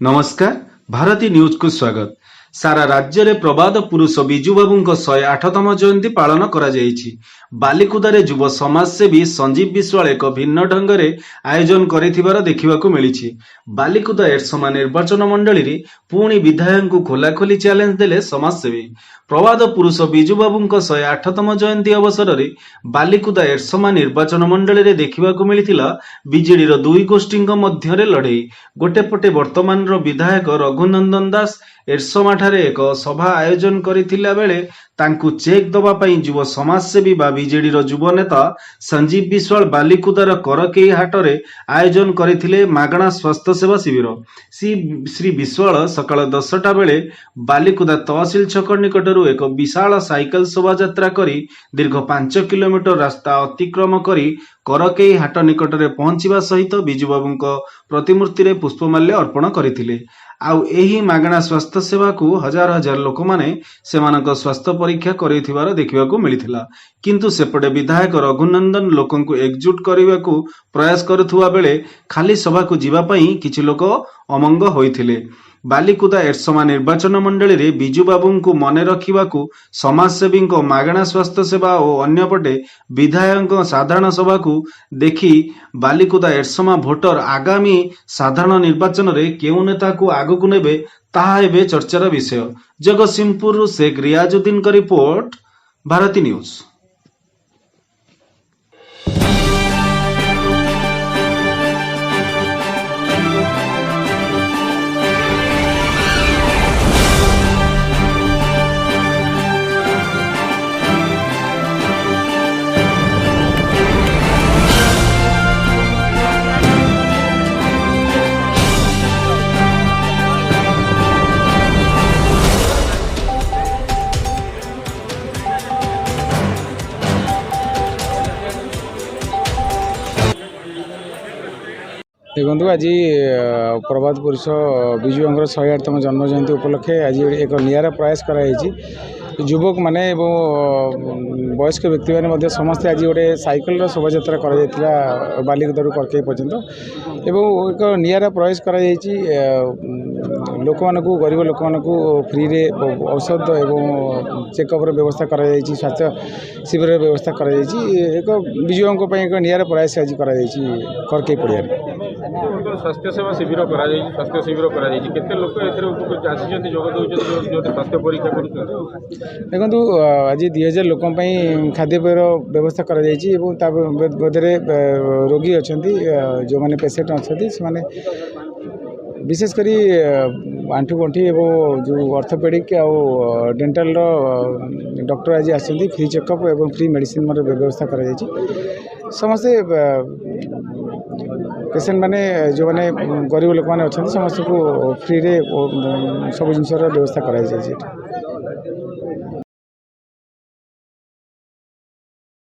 नमस्कार भारती न्यूज को स्वागत। सारा राज्य में प्रबाद पुरुष विजुबाबू 108तम जयंती पालन करा जायछि। बालिकुदारे युव समाजसेवी संजीव विश्वाल एक भिन्न ढंग से आयोजन करिथिबार देखिबाकू मिलिछि। बालिकुदा एरसमा निर्वाचन मंडली रे पुणी विधायक को खोलाखोली चैलेंज देले समाजसेवी। प्रबाद पुरुष विजुबाबू 108तम जयंती अवसर में बालिकुदा एरसमा निर्वाचन मंडली रे देखिबाकू मिलिथिला बीजेडी दुई गोष्ठी मध्य लड़ई। गोटे पटे वर्तमान विधायक रघुनंदन दास एरसमा ठारे एक सभा आयोजन करथिला बेले तांकु चेक दबा पई युव समाजसेवी बा बीजेडी युव नेता संजीव विश्वाल बालिकुदार करकेई हाटरे आयोजन करथिले मागणा स्वास्थ्य सेवा शिविर। श्री विश्वाल सकाळ 10टा बेले बालिकुदा तहसील छक निकटरू एक विशाल साइकेल शोभा यात्रा करी दीर्घ 5 किलोमीटर रास्ता अतिक्रम करी करकेई हाट निकटरे पहुंचवा सहित विजुबाबू प्रतिमूर्ति रे पुष्पमाल्य अर्पण करथिले। आउ एही मागणा स्वास्थ्य सेवा को हजार हजार लोक माने सेमानक स्वास्थ्य परीक्षा करिथिबार देखिबाकू मिलिथिला। किंतु सेपटे विधायक रघुनंदन लोकंकु एकजुट करिबाकू प्रयास करुथुवा बेले खाली सभा को जीवा पई किछि लोक अमंग होइथिले। बालिकुदा एरसमा निर्वाचन मंडली रे विजुबाबू को मने रखिबाकू समाजसेवी मागणा स्वास्थ्य सेवा और अन्यपटे विधायक साधारण सभा को देखि बालिकुदा एरसमा भोटर आगामी साधारण निर्वाचन रे केउ नेता को आगकू नेबे ताहा एबे चर्चार विषय। जगतसिंहपुर शेख रियाजुद्दीन का रिपोर्ट, भारती न्यूज। देखो आज प्रभात पुरुष विजुबाबू 108तम जन्म जयंती उपलक्षे आज एक निरा प्रयास कराई। युवक माने वयस्क व्यक्ति मैंने समस्ते आज गोटे साइकेल शोभा यात्रा करा बालिकुदारू करकेई पर्यंत एवं एक निरा प्रयास कराई लोक मानू गरीब लोक मानू फ्री रे औषध एवं चेकअप व्यवस्था कराई, स्वास्थ्य शिविर व्यवस्था कराई। एक विजुबाबू एक निरा प्रयास आज कराई करकेई पड़िया स्वास्थ्य सेवा शिविर स्वास्थ्य शिविर केते लोक आसी जो स्वास्थ्य परीक्षा कर देखो आज 2000 लोक खाद्यपेयर व्यवस्था कर रोगी अच्छा जो मैंने पेसेंट अच्छा से विशेषकर आंठू गंठी एवं जो ऑर्थोपेडिक और डेंटल डॉक्टर आज आसती फ्री चेकअप एवं फ्री मेडिसिन व्यवस्था कर समस्ते पेसेंट माने जो माने गरीब लोक मैंने अच्छा समस्त को फ्री रे सब जिनसर व्यवस्था कराई।